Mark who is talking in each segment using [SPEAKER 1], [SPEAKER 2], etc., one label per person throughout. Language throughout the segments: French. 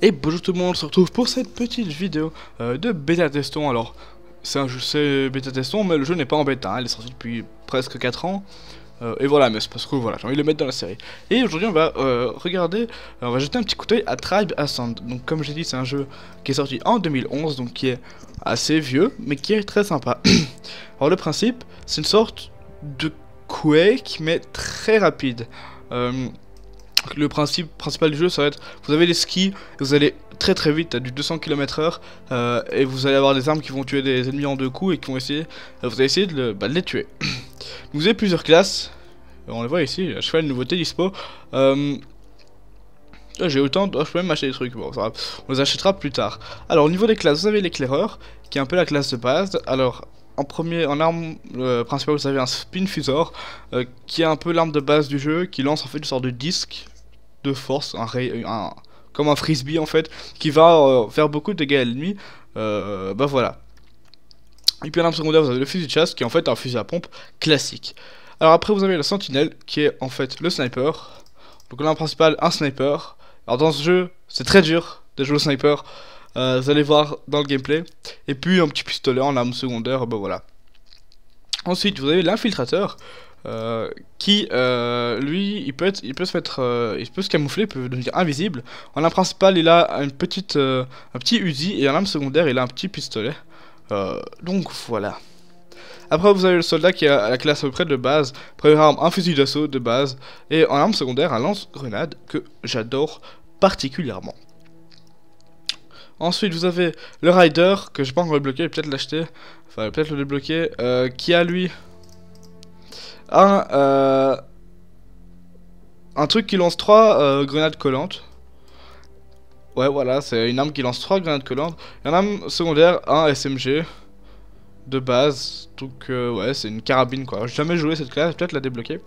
[SPEAKER 1] Et bonjour tout le monde, on se retrouve pour cette petite vidéo de bêta teston. Alors, c'est un jeu, c'est bêta teston, mais le jeu n'est pas en bêta, hein, il est sorti depuis presque 4 ans. Et voilà, mais c'est parce que voilà, j'ai envie de le mettre dans la série. Et aujourd'hui, on va regarder, on va jeter un petit coup d'œil à Tribe Ascend. Donc, comme j'ai dit, c'est un jeu qui est sorti en 2011, donc qui est assez vieux, mais qui est très sympa. Alors, le principe, c'est une sorte de Quake, mais très rapide. Le principe principal du jeu, ça va être, vous avez des skis, et vous allez très vite à du 200 km/h, et vous allez avoir des armes qui vont tuer des ennemis en 2 coups et qui vont essayer, vous allez essayer de les tuer. Vous avez plusieurs classes, on les voit ici, cheval nouveauté dispo. J'ai autant, je peux même acheter des trucs, bon, ça va, on les achètera plus tard. Alors au niveau des classes, vous avez l'éclaireur, qui est un peu la classe de base. Alors en premier, en arme principale, vous avez un spinfusor, qui est un peu l'arme de base du jeu, qui lance en fait une sorte de disque de force, comme un frisbee en fait, qui va faire beaucoup de dégâts à l'ennemi. Bah voilà. Et puis en arme secondaire, vous avez le fusil de chasse, qui est en fait un fusil à pompe classique. Alors après, vous avez la sentinelle, qui est en fait le sniper. Donc l'arme principale, un sniper. Alors dans ce jeu, c'est très dur de jouer au sniper. Vous allez voir dans le gameplay. Et puis un petit pistolet en arme secondaire, bah voilà. Ensuite, vous avez l'infiltrateur, qui, lui, il peut se camoufler, il peut devenir invisible. En arme principale, il a un petit Uzi, et en arme secondaire, il a un petit pistolet. Donc voilà. Après, vous avez le soldat qui a la classe à peu près de base. Première arme, un fusil d'assaut de base. Et en arme secondaire, un lance-grenade que j'adore particulièrement. Ensuite, vous avez le Rider, que j'ai pas encore débloqué, peut-être l'acheter. Enfin, peut-être le débloquer. Qui a lui un truc qui lance 3 grenades collantes. Ouais, voilà, c'est une arme qui lance 3 grenades collantes. Et en arme secondaire, un SMG de base. Donc, ouais, c'est une carabine quoi. J'ai jamais joué cette classe, peut-être la débloquer.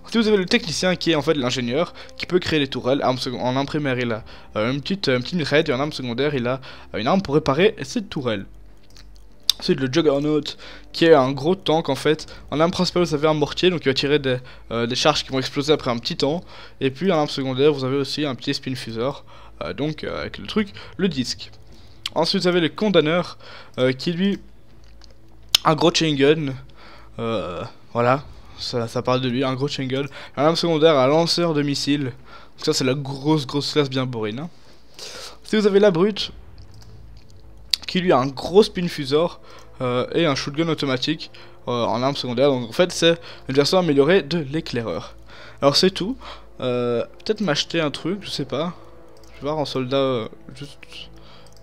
[SPEAKER 1] Ensuite, vous avez le technicien qui est en fait l'ingénieur, qui peut créer des tourelles. En arme primaire, il a une petite mitraillette, et en arme secondaire, il a une arme pour réparer cette tourelle. Ensuite, le Juggernaut, qui est un gros tank en fait. En arme principale, vous avez un mortier, donc il va tirer des charges qui vont exploser après un petit temps. Et puis en arme secondaire, vous avez aussi un petit spinfusor, donc avec le truc, le disque. Ensuite, vous avez le condamneur, qui lui, un gros chain gun. Voilà, ça parle de lui, un gros chain gun. En arme secondaire, un lanceur de missiles. Donc ça, c'est la grosse classe bien bourrine. Hein. Si vous avez la brute, qui lui a un gros spinfusor et un shotgun automatique en arme secondaire. Donc en fait c'est une version améliorée de l'éclaireur. Alors c'est tout. Peut-être m'acheter un truc, je sais pas. Je vais voir en soldat juste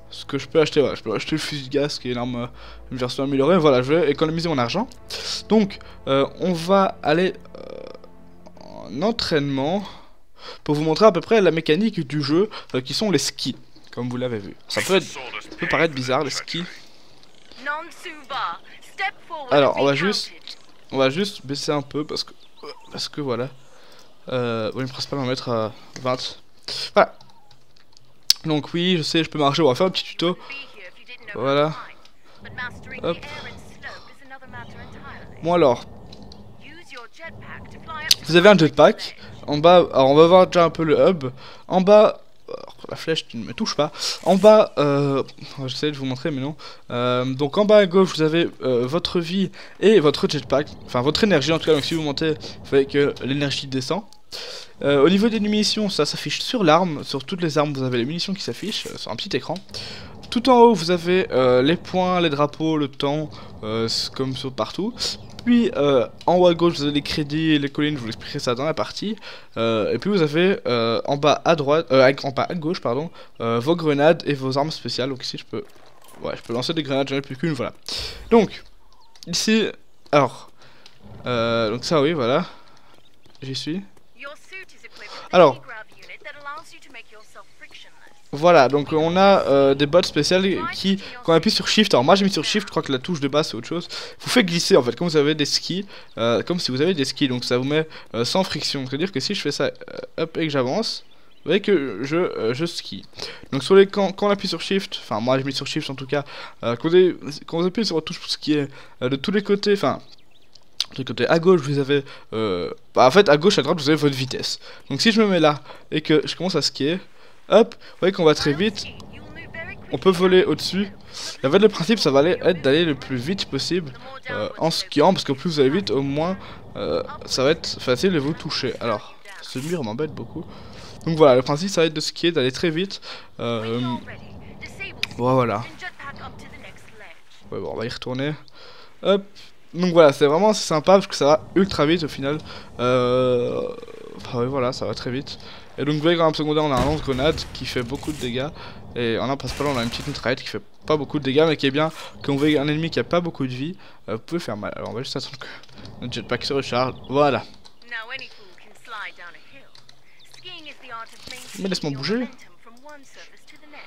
[SPEAKER 1] ce que je peux acheter. Voilà, je peux acheter le fusil de gaz qui est une version améliorée. Voilà, je vais économiser mon argent. Donc on va aller en entraînement pour vous montrer à peu près la mécanique du jeu qui sont les skis. Comme vous l'avez vu. Ça peut paraître bizarre les skis. Alors on va juste baisser un peu parce que voilà. Oui, principalement on va mettre à 20. Voilà. Donc oui, je sais, je peux marcher. On va faire un petit tuto. Voilà. Hop. Bon alors. Vous avez un jetpack. En bas, alors on va voir déjà un peu le hub. En bas. La flèche qui ne me touche pas. En bas, j'essaie de vous montrer mais non. Donc en bas à gauche vous avez votre vie et votre jetpack. Enfin votre énergie en tout cas, donc si vous montez, vous voyez que l'énergie descend. Au niveau des munitions, ça s'affiche sur l'arme. Sur toutes les armes vous avez les munitions qui s'affichent sur un petit écran. Tout en haut vous avez les points, les drapeaux, le temps, comme sur partout. Puis en haut à gauche vous avez les crédits et les collines, je vous expliquerai ça dans la partie. Et puis vous avez en bas à droite, en bas à gauche pardon, vos grenades et vos armes spéciales. Donc ici je peux lancer des grenades, j'en ai plus qu'une, voilà. Donc ici, alors, donc ça oui voilà, j'y suis. Alors. Voilà, donc on a des bots spéciales qui, quand on appuie sur Shift, alors moi j'ai mis sur Shift, je crois que la touche de base c'est autre chose, vous fait glisser en fait, comme vous avez des skis, comme si vous avez des skis, donc ça vous met sans friction, c'est à dire que si je fais ça, hop, et que j'avance, vous voyez que je skie. Donc quand on appuie sur Shift, enfin moi j'ai mis sur Shift en tout cas, quand vous appuyez sur la touche pour skier de tous les côtés, enfin... Du côté à gauche vous avez en fait à gauche à droite vous avez votre vitesse. Donc si je me mets là et que je commence à skier, Hop, vous voyez qu'on va très vite. On peut voler au-dessus. En fait, le principe, ça va être d'aller le plus vite possible en skiant, parce qu'au plus vous allez vite, au moins ça va être facile de vous toucher. Alors, ce mur m'embête beaucoup. Donc voilà, le principe, ça va être de skier, d'aller très vite. Voilà. Ouais, bon, on va y retourner. Hop. Donc voilà, c'est vraiment assez sympa parce que ça va ultra vite au final. Enfin, ouais, voilà, ça va très vite. Et donc, vous voyez, en secondaire, on a un lance-grenade qui fait beaucoup de dégâts. Et en un principal, on a une petite mitraillette qui fait pas beaucoup de dégâts, mais qui est bien. Quand vous voyez un ennemi qui a pas beaucoup de vie, vous pouvez faire mal. Alors, on va juste attendre que notre jetpack se recharge. Voilà. Mais laisse-moi bouger.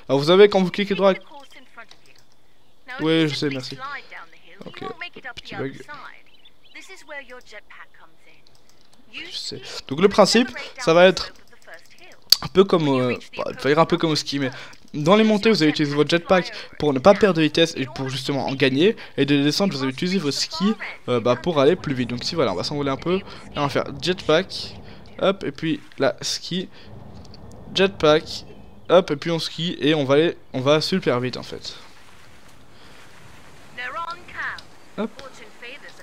[SPEAKER 1] Alors, vous avez, quand vous cliquez droit. Oui, je sais, merci. Ok, petit bug. Je sais. Donc, le principe, ça va être un peu comme un peu comme au ski, mais dans les montées vous allez utiliser votre jetpack pour ne pas perdre de vitesse et pour justement en gagner, et de descendre vous allez utiliser vos skis pour aller plus vite. Donc ici voilà, on va s'envoler un peu, là, on va faire jetpack, hop, et puis là ski, jetpack, hop, et puis on skie, et on va super vite en fait. Hop.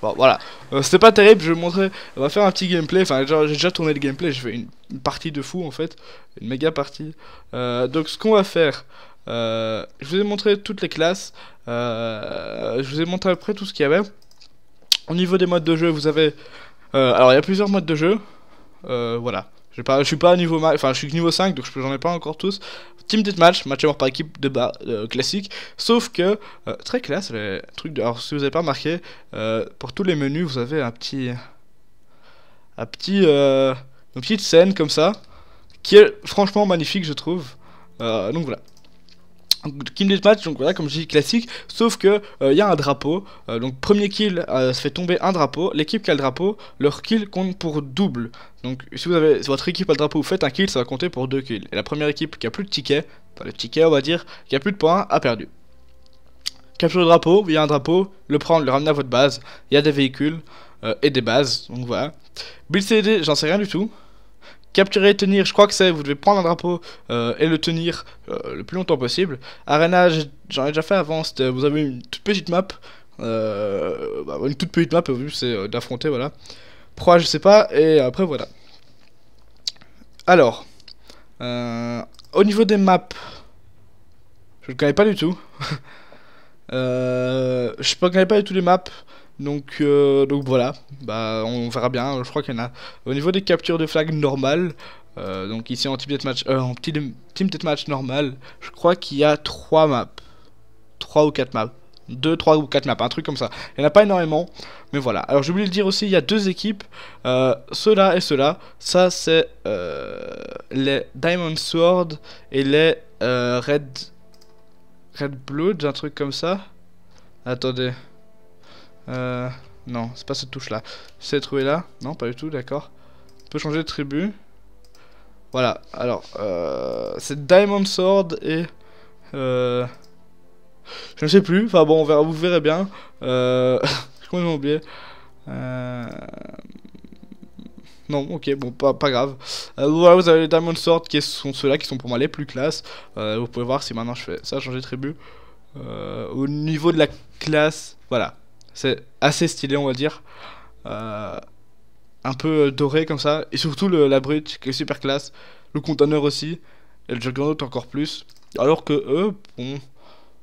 [SPEAKER 1] Bon voilà, c'était pas terrible, je vais vous montrer, on va faire un petit gameplay, enfin j'ai déjà tourné le gameplay, je fais une partie de fou en fait, une méga partie. Donc ce qu'on va faire, je vous ai montré toutes les classes, je vous ai montré après tout ce qu'il y avait. Au niveau des modes de jeu, vous avez, alors il y a plusieurs modes de jeu, voilà. Je suis pas à niveau enfin je suis niveau 5 donc j'en ai pas encore tous. Team Deathmatch, match à mort par équipe de bas classique, sauf que très classe les trucs de... Alors si vous avez pas remarqué, pour tous les menus vous avez une petite scène comme ça qui est franchement magnifique je trouve. Donc voilà. Team Deathmatch, donc voilà, comme je dis, classique, sauf que il y a un drapeau, donc premier kill se fait tomber un drapeau, l'équipe qui a le drapeau, leur kill compte pour double. Donc si votre équipe a le drapeau, vous faites un kill, ça va compter pour 2 kills. Et la première équipe qui a plus de tickets, enfin le ticket on va dire, qui a plus de points, a perdu. Capture le drapeau, il y a un drapeau, le prendre, le ramener à votre base, il y a des véhicules et des bases, donc voilà. Build CD, j'en sais rien du tout. Capturer et tenir, je crois que c'est, vous devez prendre un drapeau et le tenir le plus longtemps possible. Arena, j'en ai déjà fait avant, vous avez une toute petite map. Une toute petite map, vu c'est d'affronter, voilà. Proie, je sais pas, et après voilà. Alors, au niveau des maps, je ne connais pas du tout. Je ne connais pas du tout les maps. Donc voilà, bah on verra bien, je crois qu'il y en a. Au niveau des captures de flag normales, donc ici en team deathmatch normal, je crois qu'il y a 3 maps. 3 ou 4 maps. 2, 3 ou 4 maps, un truc comme ça. Il n'y en a pas énormément, mais voilà. Alors j'ai oublié de dire aussi, il y a 2 équipes, ceux-là et ceux-là. Ça c'est les Diamond Sword et les Red Blood, un truc comme ça. Attendez. Non, c'est pas cette touche là. C'est trouvé là? Non, pas du tout, d'accord. On peut changer de tribu. Voilà, alors, c'est Diamond Sword et... je ne sais plus, enfin bon, vous verrez bien. J'ai complètement oublié. Non, ok, bon, pas grave. Voilà, vous avez les Diamond Sword qui sont ceux-là qui sont pour moi les plus classes. Vous pouvez voir si maintenant je fais ça, changer de tribu. Au niveau de la classe, voilà. C'est assez stylé, on va dire. Un peu doré comme ça. Et surtout la brute qui est super classe. Le container aussi. Et le juggernaut encore plus. Alors que eux, bon,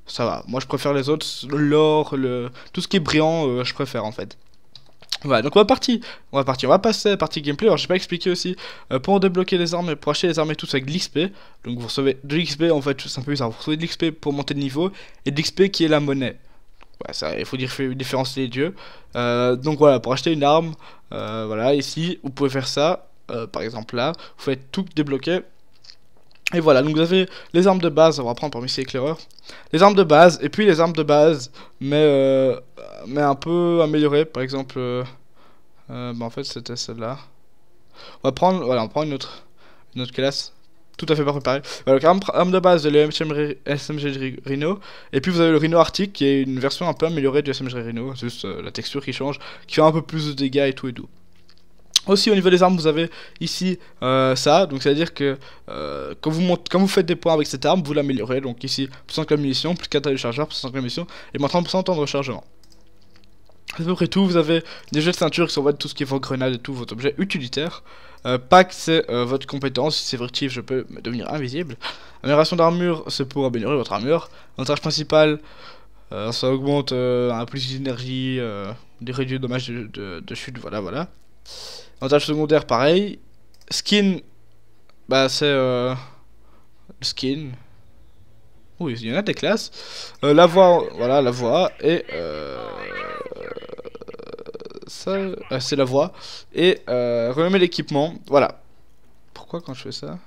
[SPEAKER 1] ça va. Moi je préfère les autres. L'or, tout ce qui est brillant, je préfère en fait. Voilà, donc on va passer à la partie gameplay. Alors j'ai pas expliqué aussi, pour débloquer les armes, pour acheter les armes et tout, c'est avec de l'XP. Donc vous recevez de l'XP, en fait c'est un peu bizarre, vous recevez de l'XP pour monter de niveau, et de l'XP qui est la monnaie. Ouais, ça, il faut différencier les dieux. Donc voilà, pour acheter une arme, voilà, ici, vous pouvez faire ça, par exemple là, vous faites tout débloquer. Et voilà, donc vous avez les armes de base, on va prendre parmi ces éclaireurs. Les armes de base, et puis les armes de base, mais un peu améliorées, par exemple, en fait c'était celle-là. On va prendre, voilà, on prend une autre classe, tout à fait pas préparée. Voilà, arme de base de SMG Rhino, et puis vous avez le Rhino Arctic, qui est une version un peu améliorée du SMG Rhino, juste la texture qui change, qui fait un peu plus de dégâts et tout et tout. Aussi au niveau des armes, vous avez ici ça, donc c'est à dire que quand vous faites des points avec cette arme, vous l'améliorez. Donc ici, plus 5 de munitions, plus 4 de chargeur, plus 5 de munitions, et moins 30% de temps de rechargement. C'est à peu près tout. Vous avez des jets de ceinture qui sont tout ce qui est vos grenades et tout, votre objet utilitaire. Pack, c'est votre compétence. Si c'est furtif, je peux devenir invisible. Amélioration d'armure, c'est pour améliorer votre armure. Avantage principal, ça augmente un plus d'énergie, des réduits de dommages de chute, voilà. Avantage secondaire, pareil. Skin, bah c'est skin. Oui, il y en a des classes. La voix, voilà, la voix. Et ça, c'est la voix. Et renommer l'équipement. Voilà. Pourquoi quand je fais ça?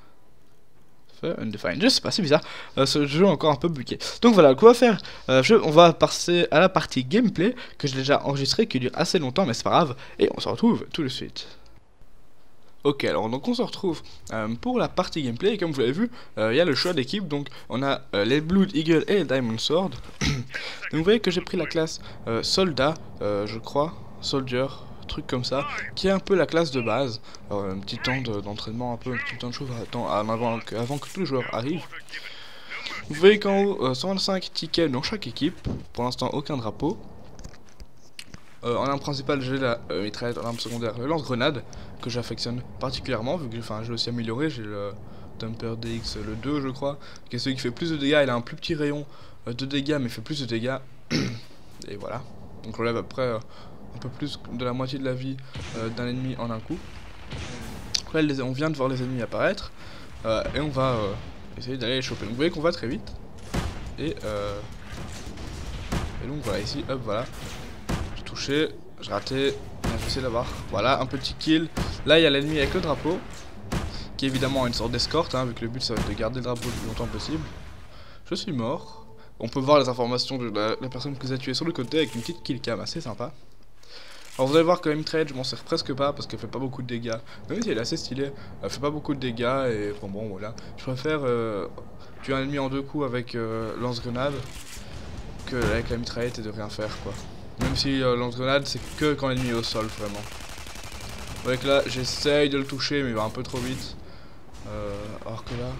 [SPEAKER 1] Undefined, je sais pas, c'est bizarre. Ce jeu est encore un peu bugué. Donc voilà, quoi faire on va passer à la partie gameplay que j'ai déjà enregistrée, qui dure assez longtemps, mais c'est pas grave. Et on se retrouve tout de suite. Ok, alors donc on se retrouve pour la partie gameplay, et comme vous l'avez vu, il y a le choix d'équipe, donc on a les Blood Eagle et les Diamond Sword. Donc vous voyez que j'ai pris la classe soldat, je crois, soldier, truc comme ça, qui est un peu la classe de base. Un petit temps d'entraînement, un petit temps de choses avant que tous les joueurs arrivent. Vous voyez qu'en haut, 125 tickets dans chaque équipe, pour l'instant aucun drapeau. En arme principale, j'ai la mitraillette, en arme secondaire, le lance-grenade, que j'affectionne particulièrement, vu que j'ai aussi amélioré, j'ai le Dumper DX, le 2 je crois, qui est celui qui fait plus de dégâts. Il a un plus petit rayon de dégâts, mais fait plus de dégâts, et voilà. Donc on lève après un peu plus de la moitié de la vie d'un ennemi en un coup. Donc là, on vient de voir les ennemis apparaître, et on va essayer d'aller les choper. Donc vous voyez qu'on va très vite, et donc voilà, ici, hop, voilà. J'ai raté, j'essaie d'avoir, voilà, un petit kill. Là il y a l'ennemi avec le drapeau, qui est évidemment une sorte d'escorte, hein, vu que le but ça va être de garder le drapeau le plus longtemps possible. Je suis mort. On peut voir les informations de la personne que vous a tué sur le côté avec une petite killcam assez sympa. Alors vous allez voir que la mitraillette je m'en sers presque pas parce qu'elle fait pas beaucoup de dégâts. Même si elle est assez stylée, elle fait pas beaucoup de dégâts et bon voilà. Je préfère tuer un ennemi en 2 coups avec lance-grenade que avec la mitraillette et de rien faire quoi. Même si lance-grenade c'est que quand l'ennemi est au sol vraiment. Vous voyez que là j'essaye de le toucher mais il va un peu trop vite. Alors que là,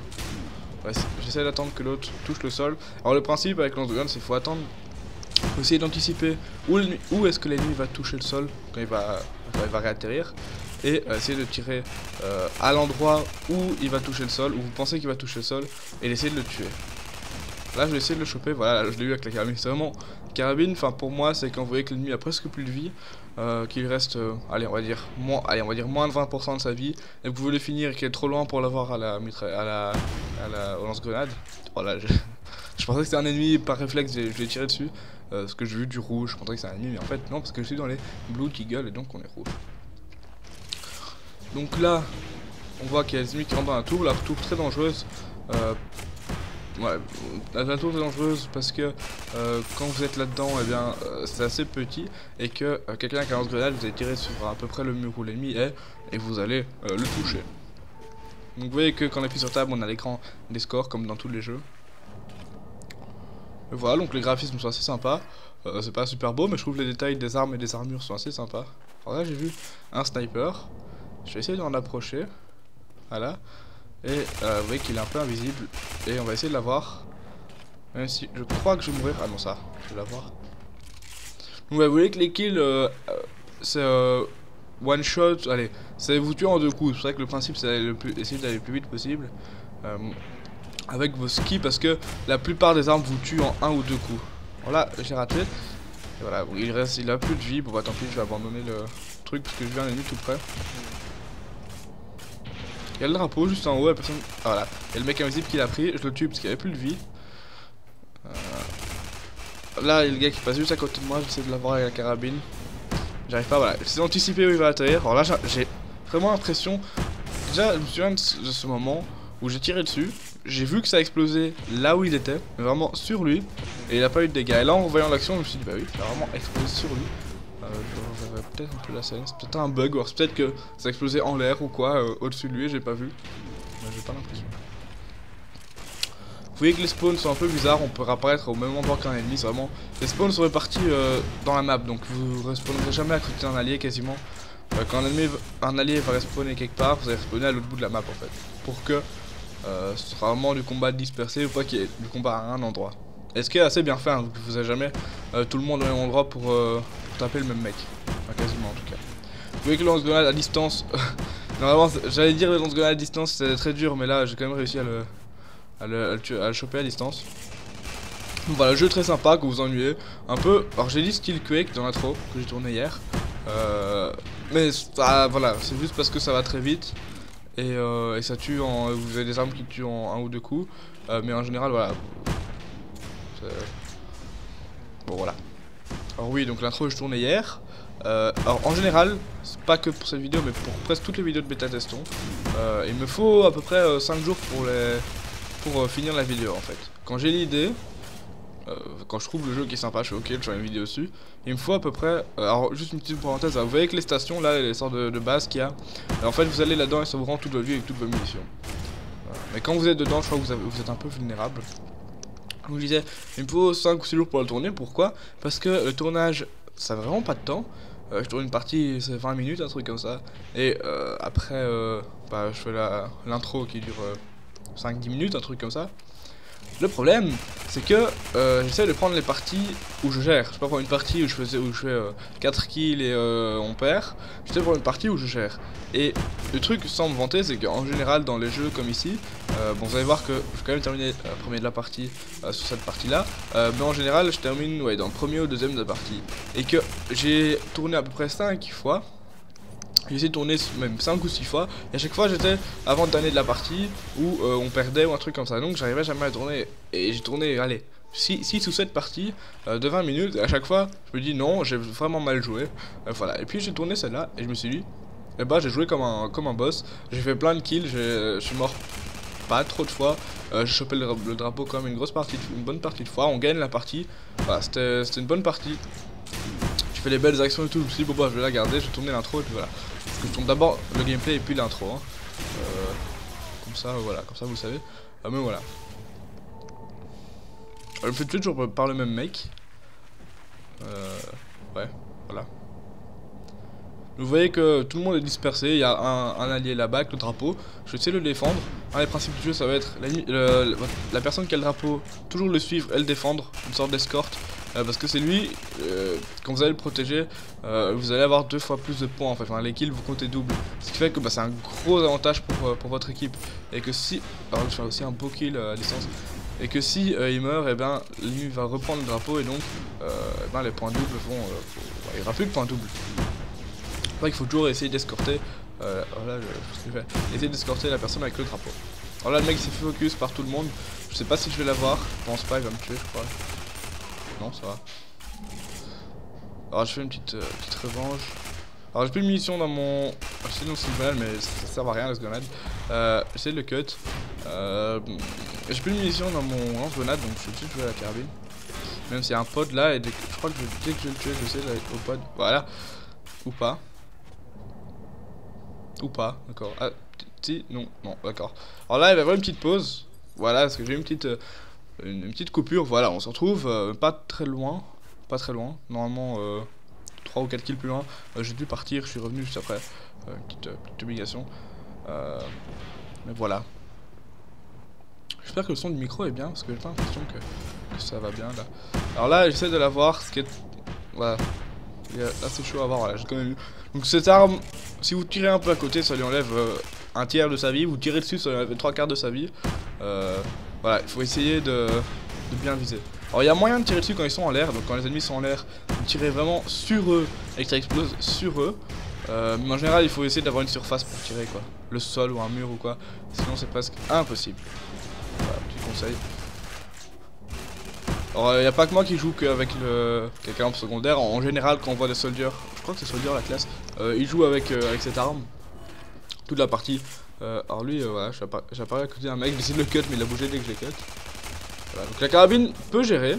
[SPEAKER 1] ouais, j'essaie d'attendre que l'autre touche le sol. Alors le principe avec lance-grenade c'est qu'il faut attendre, faut essayer d'anticiper où est-ce que l'ennemi va toucher le sol quand il va réatterrir. Et essayer de tirer à l'endroit où il va toucher le sol, où vous pensez qu'il va toucher le sol, et d'essayer de le tuer. Là je vais essayer de le choper, voilà, là, je l'ai eu avec la carabine. C'est vraiment, carabine, enfin pour moi c'est quand vous voyez que l'ennemi a presque plus de vie, qu'il reste, allez on va dire moins de 20% de sa vie, et que vous voulez finir et qu'il est trop loin pour l'avoir à la au lance-grenade. Voilà, je pensais que c'était un ennemi, par réflexe je l'ai tiré dessus, parce que j'ai vu du rouge, je pensais que c'était un ennemi, mais en fait non, parce que je suis dans les Blood Eagle et donc on est rouge. Donc là, on voit qu'il y a des ennemis qui rentrent dans la tour très dangereuse. Ouais, la tour est dangereuse parce que quand vous êtes là-dedans, eh bien, c'est assez petit et que quelqu'un qui a un lance-grenade, vous allez tirer sur à peu près le mur où l'ennemi est et vous allez le toucher. Donc vous voyez que quand on appuie sur table, on a l'écran des scores comme dans tous les jeux. Et voilà, donc les graphismes sont assez sympas. C'est pas super beau, mais je trouve les détails des armes et des armures sont assez sympas. Alors là, j'ai vu un sniper. Je vais essayer d'en approcher. Voilà. Et vous voyez qu'il est un peu invisible. Et on va essayer de l'avoir. Même si je crois que je vais mourir. Ah non, ça, je vais l'avoir. Donc ouais, vous voyez que les kills, c'est one shot. Allez, c'est vous tuer en 2 coups. C'est vrai que le principe, c'est essayer d'aller le plus vite possible. Avec vos skis, parce que la plupart des armes vous tuent en 1 ou 2 coups. Voilà, j'ai raté. Et voilà, il a plus de vie. Bon bah tant pis, je vais abandonner le truc parce que je viens un ennemi tout près. Il y a le drapeau juste en haut, la personne. Ah voilà, il y a le mec invisible qui l'a pris, je le tue parce qu'il avait plus de vie. Là, il y a le gars qui passe juste à côté de moi, j'essaie de l'avoir avec la carabine. J'arrive pas, voilà. J'essaie d'anticiper où il va atterrir. Alors là, j'ai vraiment l'impression. Déjà, je me souviens de ce moment où j'ai tiré dessus. J'ai vu que ça a explosé là où il était, mais vraiment sur lui. Et il a pas eu de dégâts. Et là, en voyant l'action, je me suis dit, bah oui, il a vraiment explosé sur lui. Je verrai peut-être un peu la scène, c'est peut-être un bug, ou c'est peut-être que ça a explosé en l'air ou quoi, au-dessus de lui, j'ai pas vu. J'ai pas l'impression. Vous voyez que les spawns sont un peu bizarres, on peut réapparaître au même endroit qu'un ennemi, c'est vraiment... Les spawns sont répartis dans la map, donc vous respawnerez jamais à côté d'un allié quasiment. quand un allié va respawner quelque part, vous allez respawner à l'autre bout de la map en fait. Pour que ce sera vraiment du combat dispersé ou pas qu'il y ait du combat à un endroit. Et ce qui est assez bien fait, hein, vous avez jamais tout le monde au même endroit pour taper le même mec. Enfin, quasiment en tout cas. Vous voyez que le lance-grenade à distance, normalement j'allais dire le lance-grenade à distance c'est très dur, mais là j'ai quand même réussi à le choper à distance. Donc voilà, jeu très sympa, que vous ennuyez un peu. Alors j'ai dit style Quake dans l'intro que j'ai tourné hier. Mais voilà, c'est juste parce que ça va très vite. Et ça tue en... Vous avez des armes qui tuent en un ou deux coups. Mais en général, voilà. Bon, voilà. Alors oui, donc l'intro je tournais hier. Alors en général, c'est pas que pour cette vidéo, mais pour presque toutes les vidéos de bêta testons. Il me faut à peu près 5 jours pour finir la vidéo en fait. Quand j'ai l'idée... quand je trouve le jeu qui est sympa, je fais ok, je fais une vidéo dessus. Il me faut à peu près, alors juste une petite parenthèse, vous voyez que les stations là, les sortes de bases qu'il y a, en fait vous allez là-dedans et ça vous rend toute votre vie avec toutes vos munitions. Mais quand vous êtes dedans, je crois que vous êtes un peu vulnérable. Comme je disais, il me faut 5 ou 6 jours pour le tourner, pourquoi? Parce que le tournage, ça n'a vraiment pas de temps. Je tourne une partie, c'est 20 minutes, un truc comme ça. Et après, je fais l'intro qui dure 5-10 minutes, un truc comme ça. Le problème, c'est que j'essaie de prendre les parties où je gère. Je sais pas prendre une partie où je fais 4 kills et on perd. J'essaie de prendre une partie où je gère. Et le truc, sans me vanter, c'est qu'en général, dans les jeux comme ici, bon, vous allez voir que je vais quand même terminer premier de la partie sur cette partie-là. Mais en général, je termine dans le premier ou deuxième de la partie. Et que j'ai tourné à peu près 5 fois. J'ai essayé de tourner même 5 ou 6 fois, et à chaque fois j'étais avant le dernier de la partie où on perdait ou un truc comme ça, donc j'arrivais jamais à tourner, et j'ai tourné, allez, 6 ou 7 parties de 20 minutes, et à chaque fois je me dis non, j'ai vraiment mal joué, voilà, et puis j'ai tourné celle-là, et je me suis dit, eh bah j'ai joué comme un boss, j'ai fait plein de kills, je suis mort pas trop de fois, j'ai chopé le drapeau quand même une bonne partie de fois, on gagne la partie, voilà, c'était une bonne partie. Je fais les belles actions et tout, je me suis dit bon bah je vais la garder, je vais tourner l'intro et puis voilà. Parce que je tourne d'abord le gameplay et puis l'intro. Hein. Comme ça, voilà, comme ça vous le savez. Mais voilà. Je me fais toujours par le même mec. Ouais, voilà. Vous voyez que tout le monde est dispersé, il y a un allié là-bas avec le drapeau. Je vais essayer de le défendre. Un des principes du jeu, ça va être la personne qui a le drapeau, toujours le suivre et le défendre, une sorte d'escorte. Parce que c'est lui, quand vous allez le protéger, vous allez avoir 2 fois plus de points en fait, enfin les kills vous comptez double. Ce qui fait que c'est un gros avantage pour votre équipe. Et que si, alors je fais aussi un beau kill à distance. Et que si il meurt, et ben l'ennemi va reprendre le drapeau et donc les points doubles vont... il n'y aura plus de points doubles. C'est vrai qu'il faut toujours essayer d'escorter, voilà, essayer d'escorter la personne avec le drapeau. Alors là le mec s'est fait focus par tout le monde, je sais pas si je vais l'avoir, je pense pas, il va me tuer je crois. Non, ça va. Alors je fais une petite revanche. Alors j'ai plus de munitions dans mon... sinon c'est une grenade mais ça sert à rien la grenade. J'essaie de le cut. J'ai plus de munitions dans mon lance-grenade donc je suis obligé de jouer à la carabine. Même s'il y a un pod là et je crois que dès que je vais le tuer je vais essayer d'aller au pod. Voilà. Ou pas. Ou pas, d'accord. Ah, si, non, d'accord. Alors là il va y avoir une petite pause. Voilà, parce que j'ai une petite coupure, voilà, on se retrouve pas très loin, normalement 3 ou 4 kills plus loin, j'ai dû partir, je suis revenu juste après, petite obligation, mais voilà. J'espère que le son du micro est bien, parce que j'ai pas l'impression que ça va bien là. Alors là, j'essaie de la voir, ce qui est, voilà, il est assez chaud à voir, voilà, j'ai quand même eu. Donc cette arme, si vous tirez un peu à côté, ça lui enlève un tiers de sa vie, vous tirez dessus, ça lui enlève 3/4 de sa vie, voilà, il faut essayer de bien viser. Alors il y a moyen de tirer dessus quand ils sont en l'air, donc quand les ennemis sont en l'air, vous tirez vraiment sur eux et que ça explose sur eux. Mais en général il faut essayer d'avoir une surface pour tirer quoi. Le sol ou un mur ou quoi, sinon c'est presque impossible. Voilà, petit conseil. Alors il n'y a pas que moi qui joue qu'avec quelqu'un en secondaire, en général quand on voit des soldiers, je crois que c'est soldier la classe, il joue avec cette arme, toute la partie. Alors lui, voilà, j'apparais à côté d'un mec, j'essaie de le cut, mais il a bougé dès que je l'ai cut. Voilà, donc la carabine peut gérer.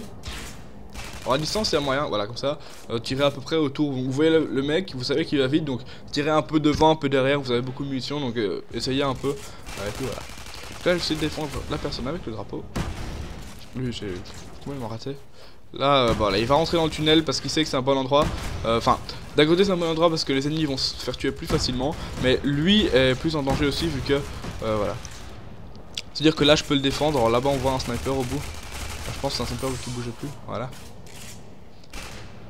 [SPEAKER 1] Alors à distance, il y a moyen, voilà, comme ça, tirer à peu près autour. Vous voyez le mec, vous savez qu'il va vite, donc tirez un peu devant, un peu derrière, vous avez beaucoup de munitions, donc essayez un peu. Et puis voilà. Donc là, j'essaie de défendre la personne avec le drapeau. Lui, j'ai complètement raté. Là, voilà, il va rentrer dans le tunnel parce qu'il sait que c'est un bon endroit. Enfin, d'un côté c'est un bon endroit parce que les ennemis vont se faire tuer plus facilement, mais lui est plus en danger aussi vu que, voilà. C'est-à-dire que là je peux le défendre. Alors là-bas on voit un sniper au bout. Je pense que c'est un sniper qui bougeait plus, voilà.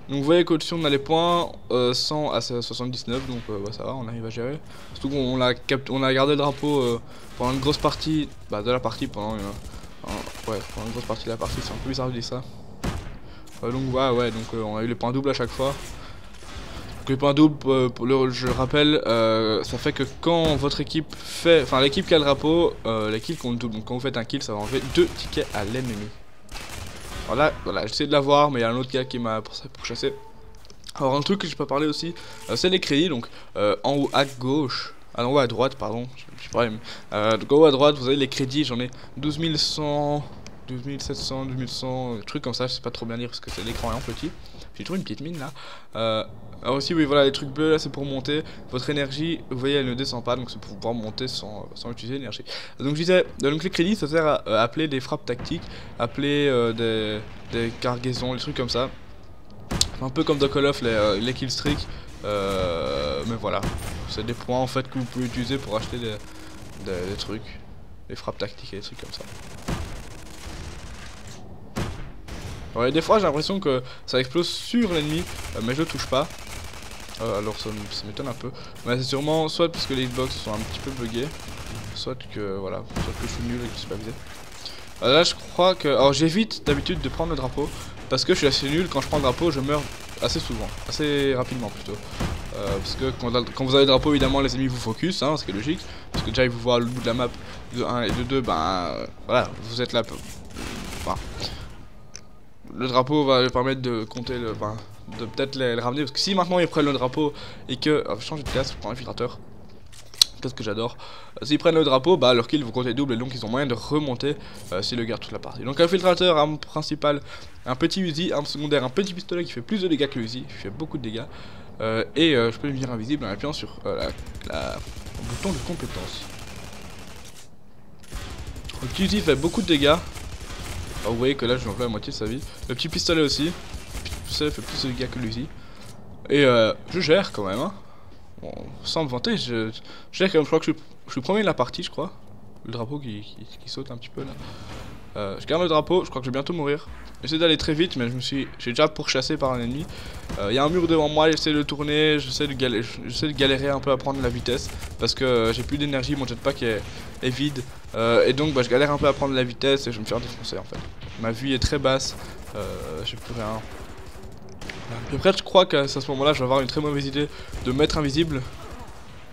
[SPEAKER 1] Donc vous voyez qu'au-dessus on a les points 100 à 79, donc bah, ça va, on arrive à gérer. Surtout qu'on a gardé le drapeau pendant une grosse partie de la partie, pendant une grosse partie de la partie, c'est un peu bizarre de dire ça. Donc ouais, donc on a eu les points doubles à chaque fois. Donc les points doubles, je le rappelle, ça fait que quand votre équipe fait, enfin l'équipe qui a le drapeau, les kills comptent double. Donc quand vous faites un kill, ça va enlever 2 tickets à l'ennemi. Alors là, voilà, j'essaie de l'avoir, mais il y a un autre gars qui m'a pour chasser. Alors un truc que je peux parler aussi, c'est les crédits. Donc en haut à gauche, en haut à droite, pardon, j'ai problème. Donc en haut à droite, vous avez les crédits. J'en ai 12 100, 12 700, 12 100, trucs comme ça. Je sais pas trop bien lire parce que c'est l'écran est en petit. J'ai trouvé une petite mine là. Alors aussi, oui, voilà, les trucs bleus là, c'est pour monter. Votre énergie, vous voyez, elle ne descend pas, donc c'est pour pouvoir monter sans utiliser l'énergie. Donc je disais, donc les crédits, ça sert à appeler des frappes tactiques, appeler des cargaisons, des trucs comme ça. Un peu comme dans Call of, les killstreaks. Mais voilà, c'est des points en fait que vous pouvez utiliser pour acheter des trucs, des frappes tactiques et des trucs comme ça. Ouais, des fois j'ai l'impression que ça explose sur l'ennemi, mais je le touche pas. Alors ça m'étonne un peu. Mais c'est sûrement soit parce que les Xbox sont un petit peu buggés, soit que voilà, soit que je suis nul et que je suis pas visé. Là je crois que... Alors j'évite d'habitude de prendre le drapeau, parce que je suis assez nul, quand je prends le drapeau je meurs assez souvent, assez rapidement plutôt. Parce que quand vous avez le drapeau évidemment les ennemis vous focus, hein, c'est logique. Parce que déjà ils vous voient le bout de la map de 1 et de 2, ben voilà, vous êtes là. Enfin, le drapeau va leur permettre de compter le... Enfin, de peut-être les ramener, parce que si maintenant ils prennent le drapeau et que... je change de classe, je prends l'infiltrateur. Qu'est-ce que j'adore. S'ils prennent le drapeau, bah leur kill vous comptez double et donc ils ont moyen de remonter s'ils le gardent toute la partie. Donc infiltrateur, arme principale, un petit Uzi, arme secondaire, un petit pistolet qui fait plus de dégâts que le Uzi, qui fait beaucoup de dégâts. Je peux devenir invisible en appuyant sur le bouton de compétence. Le petit Uzi fait beaucoup de dégâts. Alors, vous voyez que là je lui envoie la moitié de sa vie. Le petit pistolet aussi. Le petit pistolet fait plus de dégâts que l'Uzi. Et je gère quand même, hein. Bon, sans me vanter, je gère quand même. Je crois que je suis premier de la partie, je crois. Le drapeau qui saute un petit peu là. Je garde le drapeau, je crois que je vais bientôt mourir. J'essaie d'aller très vite, mais j'ai déjà pourchassé par un ennemi. Il y a un mur devant moi, j'essaie de le tourner, j'essaie de galérer un peu à prendre la vitesse. Parce que j'ai plus d'énergie, mon jetpack est vide. Et donc bah, je galère un peu à prendre la vitesse et je vais me faire défoncer en fait. Ma vie est très basse, j'ai plus rien. Après je crois qu'à ce moment là je vais avoir une très mauvaise idée de mettre invisible.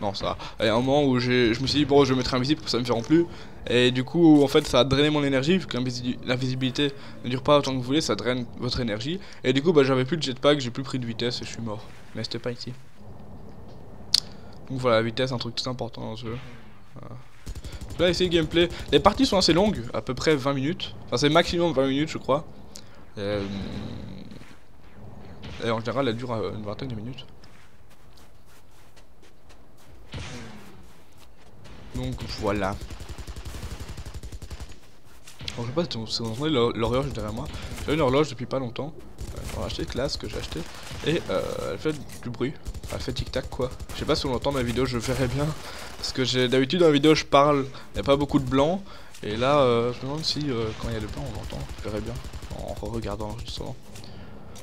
[SPEAKER 1] Non ça va. Il y a un moment où je me suis dit bon je vais mettre invisible pour que ça me feront plus. Et du coup en fait ça a drainé mon énergie vu que l'invisibilité ne dure pas autant que vous voulez, ça draine votre énergie. Et du coup bah j'avais plus de jetpack, j'ai plus pris de vitesse et je suis mort. Mais c'était pas ici. Donc voilà la vitesse un truc très important dans ce jeu. Là ici gameplay, les parties sont assez longues, à peu près 20 minutes. Enfin c'est maximum 20 minutes je crois. Et en général elle dure une vingtaine de minutes. Donc voilà. Alors, je sais pas si vous entendez l'horloge derrière moi. J'ai une horloge depuis pas longtemps. J'en ai acheté classe que j'ai acheté. Et elle fait du bruit. Elle fait tic tac quoi. Je sais pas si on entend dans la vidéo, je verrai bien. Parce que d'habitude dans la vidéo je parle, il n'y a pas beaucoup de blanc. Et là je me demande si quand il y a le blanc on l'entend. Je verrai bien en regardant l'enregistrement.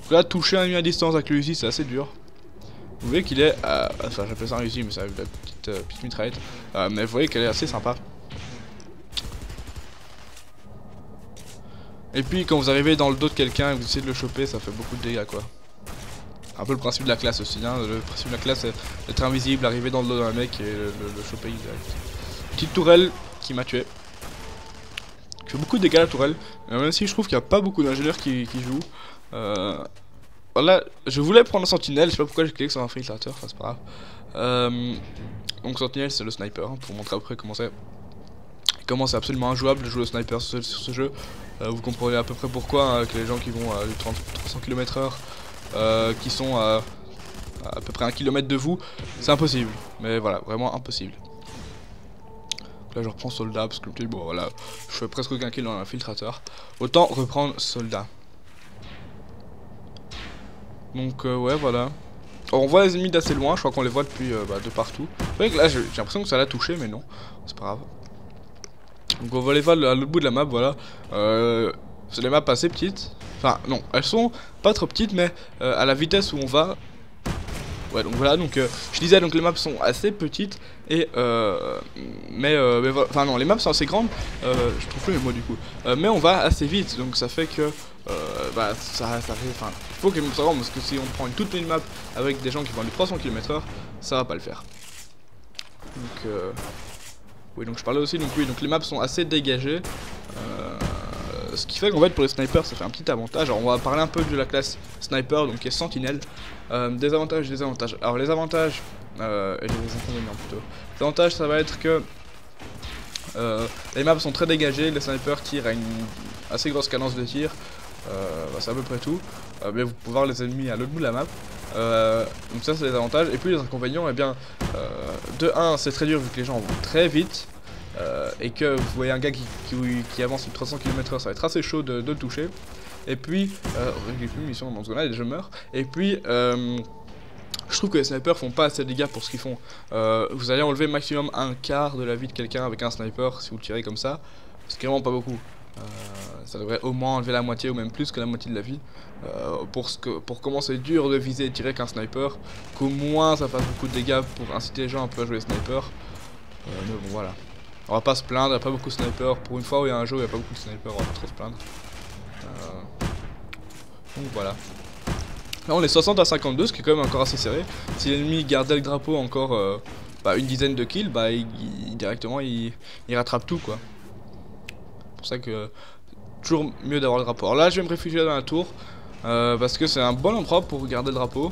[SPEAKER 1] Là toucher un ennemi à distance avec le Uzi c'est assez dur. Vous voyez qu'il est, enfin j'appelle ça un Uzi mais c'est la petite mitraillette. Mais vous voyez qu'elle est assez sympa. Et puis quand vous arrivez dans le dos de quelqu'un et vous essayez de le choper, ça fait beaucoup de dégâts quoi. Un peu le principe de la classe aussi, hein. Le principe de la classe c'est d'être invisible, arriver dans le dos d'un mec et le choper direct. Petite tourelle qui m'a tué. Qui fait beaucoup de dégâts la tourelle, même si je trouve qu'il n'y a pas beaucoup d'ingénieurs qui jouent. Voilà, je voulais prendre un sentinelle, je sais pas pourquoi j'ai cliqué sur un infiltrateur, enfin c'est pas grave. Donc sentinelle c'est le sniper, hein, pour montrer après comment c'est absolument injouable de jouer au sniper sur ce jeu. Vous comprenez à peu près pourquoi, hein, que les gens qui vont à 300 km/h, qui sont à peu près 1 km de vous, c'est impossible. Mais voilà, vraiment impossible. Donc là je reprends soldat parce que bon voilà, je fais presque aucun kill dans l'infiltrateur. Autant reprendre soldat. Donc ouais voilà. Alors, on voit les ennemis d'assez loin, je crois qu'on les voit depuis de partout. Vous voyez que là j'ai l'impression que ça l'a touché mais non, c'est pas grave. Donc on va les voir à l'autre bout de la map, voilà. C'est des maps assez petites. Enfin non, elles sont pas trop petites mais à la vitesse où on va. Ouais donc voilà, donc je disais donc les maps sont assez petites et mais voilà, enfin non les maps sont assez grandes, je trouve plus les mots du coup. Mais on va assez vite donc ça fait que bah ça fait, enfin il faut que les maps soient grandes parce que si on prend une toute petite map avec des gens qui vont à du 300 km/h, ça va pas le faire. Donc oui donc je parlais aussi donc oui donc les maps sont assez dégagées. Ce qui fait qu'en fait pour les snipers ça fait un petit avantage. Alors on va parler un peu de la classe sniper donc qui est sentinelle. Des avantages et des désavantages. Alors les avantages et les inconvénients plutôt. Les avantages ça va être que les maps sont très dégagées, les snipers tirent à une assez grosse cadence de tir. Bah, c'est à peu près tout. Mais vous pouvez voir les ennemis à l'autre bout de la map. Donc ça c'est les avantages. Et puis les inconvénients, eh bien de 1 c'est très dur vu que les gens vont très vite. Et que vous voyez un gars qui avance sur 300 km/h, ça va être assez chaud de le toucher. Et puis, j'ai plus de mission dans ce gars-là et je meurs. Et puis, je trouve que les snipers font pas assez de dégâts pour ce qu'ils font. Vous allez enlever maximum un quart de la vie de quelqu'un avec un sniper si vous le tirez comme ça. C'est vraiment pas beaucoup. Ça devrait au moins enlever la moitié ou même plus que la moitié de la vie. Pour comment c'est dur de viser et tirer qu'un sniper, qu'au moins ça fasse beaucoup de dégâts pour inciter les gens un peu à jouer sniper. Mais bon voilà. On va pas se plaindre, il n'y a pas beaucoup de snipers. Pour une fois où il y a un jeu où il n'y a pas beaucoup de snipers, on va pas trop se plaindre. Donc voilà. Là on est 60 à 52, ce qui est quand même encore assez serré. Si l'ennemi gardait le drapeau encore une dizaine de kills, bah directement il rattrape tout quoi. C'est pour ça que toujours mieux d'avoir le drapeau. Alors là je vais me réfugier dans la tour. Parce que c'est un bon endroit pour garder le drapeau.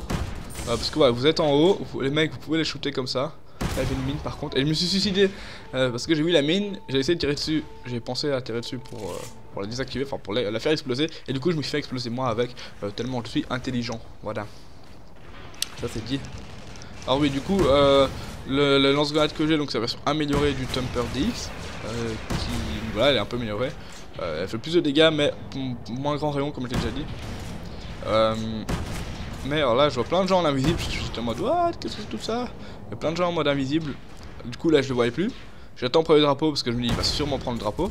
[SPEAKER 1] Parce que voilà, vous êtes en haut, les mecs vous pouvez les shooter comme ça. Là j'ai une mine par contre, et je me suis suicidé parce que j'ai vu la mine, j'ai essayé de tirer dessus, j'ai pensé à tirer dessus pour la désactiver, enfin pour la faire exploser, et du coup je me suis fait exploser moi avec, tellement je suis intelligent, voilà. Ça c'est dit. Alors oui du coup, le lance-grenade que j'ai, donc c'est la version améliorée du Thumper DX, qui, voilà elle est un peu améliorée, elle fait plus de dégâts mais moins grand rayon comme je l'ai déjà dit. Mais alors là je vois plein de gens en invisible, je suis en mode what, qu'est-ce que c'est tout ça? Il y a plein de gens en mode invisible, du coup là je le voyais plus. J'attends pour le drapeau parce que je me dis il va sûrement prendre le drapeau.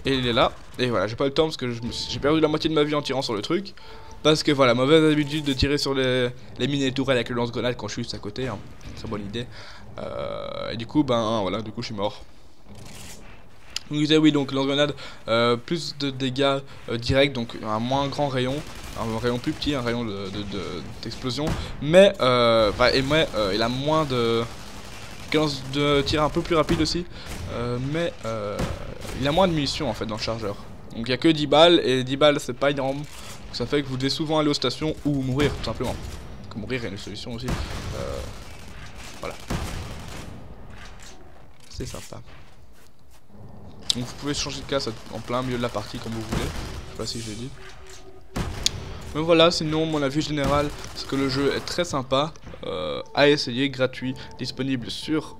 [SPEAKER 1] Et il est là, et voilà j'ai pas eu le temps parce que j'ai perdu la moitié de ma vie en tirant sur le truc. Parce que voilà, mauvaise habitude de tirer sur les mines et tourelles avec le lance-grenade quand je suis juste à côté, hein. Très bonne idée. Et du coup voilà, du coup je suis mort. Donc je disais oui donc lance-grenade, plus de dégâts directs, donc un moins grand rayon. Un rayon plus petit, un rayon d'explosion, mais il a moins de cadence de tir un peu plus rapide aussi, mais il a moins de munitions en fait dans le chargeur. Donc il n'y a que 10 balles, et 10 balles c'est pas énorme, donc ça fait que vous devez souvent aller aux stations ou mourir tout simplement. Donc mourir est une solution aussi, voilà. C'est sympa. Donc vous pouvez changer de classe en plein milieu de la partie comme vous voulez, je sais pas si je l'ai dit. Mais voilà, sinon mon avis général, c'est que le jeu est très sympa, à essayer, gratuit, disponible sur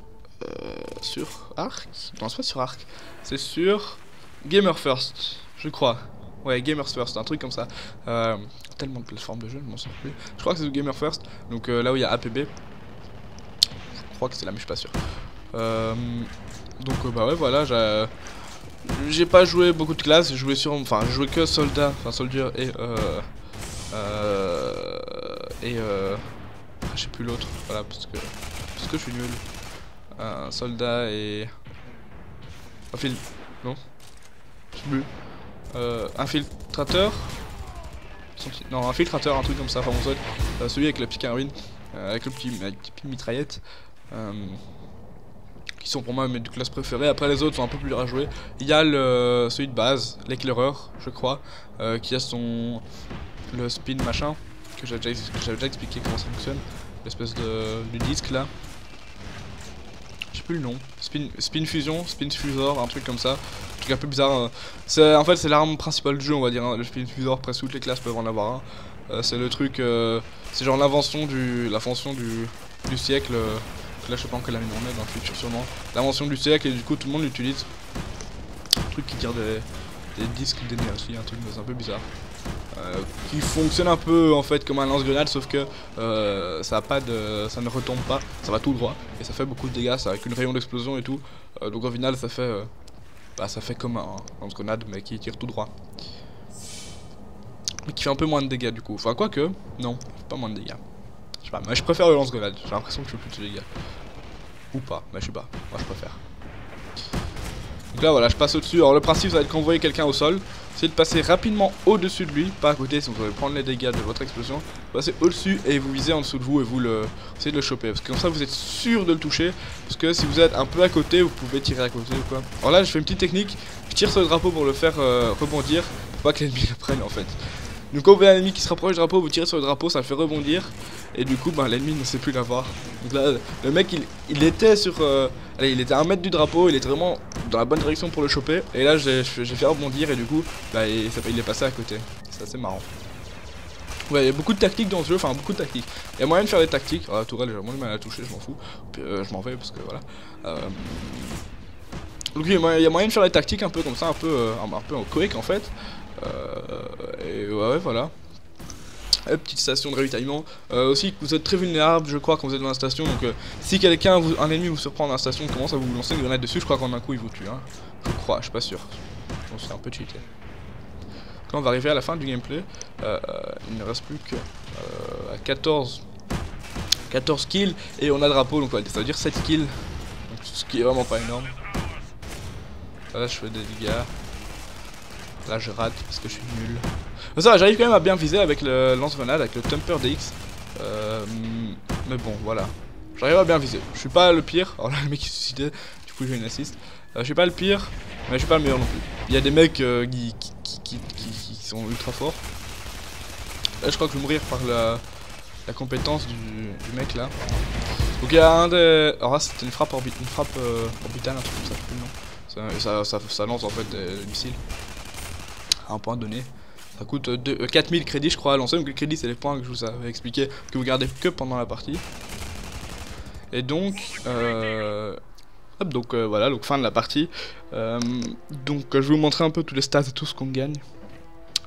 [SPEAKER 1] Arc. Non, c'est pas sur Arc, c'est sur Gamer First, je crois. Ouais, Gamers First, un truc comme ça. Tellement de plateformes de jeu, je m'en souviens plus. Je crois que c'est sur Gamer First, donc là où il y a APB. Je crois que c'est là, mais je suis pas sûr. Donc bah ouais, voilà, j'ai pas joué beaucoup de classes, j'ai joué j'ai joué que soldat, enfin soldier je sais plus l'autre, voilà, parce que je suis nul. Soldat et non, je sais plus. Infiltrateur, non infiltrateur, un truc comme ça, enfin bon, celui avec la petite carabine, avec le petit mitraillette. Qui sont pour moi mes deux classes préférées. Après les autres sont un peu plus durs à jouer. Il y a celui de base, l'éclaireur, je crois, qui a le spin machin, que j'avais déjà expliqué comment ça fonctionne, l'espèce du disque là. Je sais plus le nom. Spin fusion, spin fusor, un truc comme ça. Un truc un peu bizarre. En fait c'est l'arme principale du jeu, on va dire, hein. Le spin fusor, presque toutes les classes peuvent en avoir un. C'est le truc, c'est genre l'invention du siècle. Là je sais pas en quelle année on est, dans le futur sûrement. L'invention du siècle, et du coup tout le monde l'utilise. Un truc qui tire des disques d'énergie, un truc un peu bizarre. qui fonctionne un peu en fait comme un lance-grenade, sauf que ça a pas de, ça ne retombe pas, ça va tout droit et ça fait beaucoup de dégâts, ça avec une rayon d'explosion et tout. Donc au final ça fait comme un lance-grenade mais qui tire tout droit. Mais qui fait un peu moins de dégâts du coup. Enfin quoique, non, pas moins de dégâts. Je sais pas, mais je préfère le lance-grenade, j'ai l'impression que je fais plus de dégâts. Ou pas, mais je sais pas, moi je préfère. Donc là voilà, je passe au-dessus. Alors le principe ça va être quand vous voyez quelqu'un au sol, c'est de passer rapidement au-dessus de lui, pas à côté, sinon vous allez prendre les dégâts de votre explosion. Passez au-dessus et vous visez en dessous de vous et vous essayez de le choper. Parce que comme ça vous êtes sûr de le toucher. Parce que si vous êtes un peu à côté, vous pouvez tirer à côté ou quoi. Alors là je fais une petite technique, je tire sur le drapeau pour le faire rebondir, pour pas que l'ennemi le prenne en fait. Donc quand vous voyez un ennemi qui se rapproche du drapeau, vous tirez sur le drapeau, ça le fait rebondir. Et du coup, l'ennemi ne sait plus l'avoir. Donc là, le mec, il était sur... allez, il était à 1 mètre du drapeau, il était vraiment dans la bonne direction pour le choper. Et là, j'ai fait rebondir et du coup, il est passé à côté. C'est assez marrant. Ouais, il y a beaucoup de tactiques dans ce jeu, enfin beaucoup de tactiques. Il y a moyen de faire des tactiques. Alors la tourelle, j'ai vraiment du mal à la toucher, je m'en fous. Puis, je m'en vais parce que voilà. Donc il y a moyen de faire des tactiques un peu comme ça, un peu en Quake en fait. Et ouais, voilà. Petite station de ravitaillement. Aussi, vous êtes très vulnérable, je crois, quand vous êtes dans la station. Donc, si quelqu'un, un ennemi vous surprend dans la station, commence à vous lancer une grenade dessus, je crois qu'en un coup il vous tue. Hein. Je crois, je suis pas sûr. Je pense que c'est un peu cheaté. Quand on va arriver à la fin du gameplay, il ne reste plus que 14 kills et on a le drapeau, donc ça veut dire 7 kills. Donc, ce qui est vraiment pas énorme. Là, je fais des dégâts. Là je rate parce que je suis nul. Mais ça va, j'arrive quand même à bien viser avec le lance-grenade, avec le Thumper DX. Mais bon, voilà. J'arrive à bien viser. Je suis pas le pire. Alors là, le mec est suicidé, du coup j'ai une assist. Je suis pas le pire, mais je suis pas le meilleur non plus. Il y a des mecs qui sont ultra forts. Là, je crois que je vais mourir par la compétence du mec là. Donc il y a un des. Alors là, c'était une frappe orbitale, un truc comme ça, je sais plus le nom. Ça lance en fait des missiles. À un point donné. Ça coûte 4000 crédits je crois à lancer, donc le crédit c'est les points que je vous avais expliqué que vous gardez que pendant la partie. Et donc voilà, donc fin de la partie. Donc je vais vous montrer un peu tous les stats et tout ce qu'on gagne.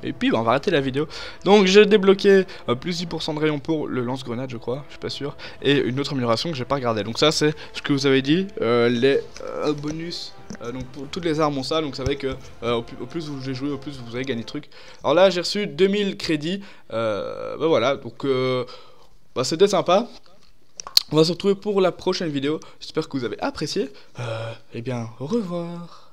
[SPEAKER 1] Et puis on va arrêter la vidéo. Donc j'ai débloqué plus 10% de rayon pour le lance-grenade je crois, je suis pas sûr. Et une autre amélioration que j'ai pas regardé. Donc ça c'est ce que vous avez dit, les bonus. Donc pour toutes les armes ont ça, donc ça veut que au plus vous jouez, au plus vous allez gagner de trucs. Alors là j'ai reçu 2000 crédits, voilà, donc c'était sympa. On va se retrouver pour la prochaine vidéo, j'espère que vous avez apprécié. Et bien au revoir.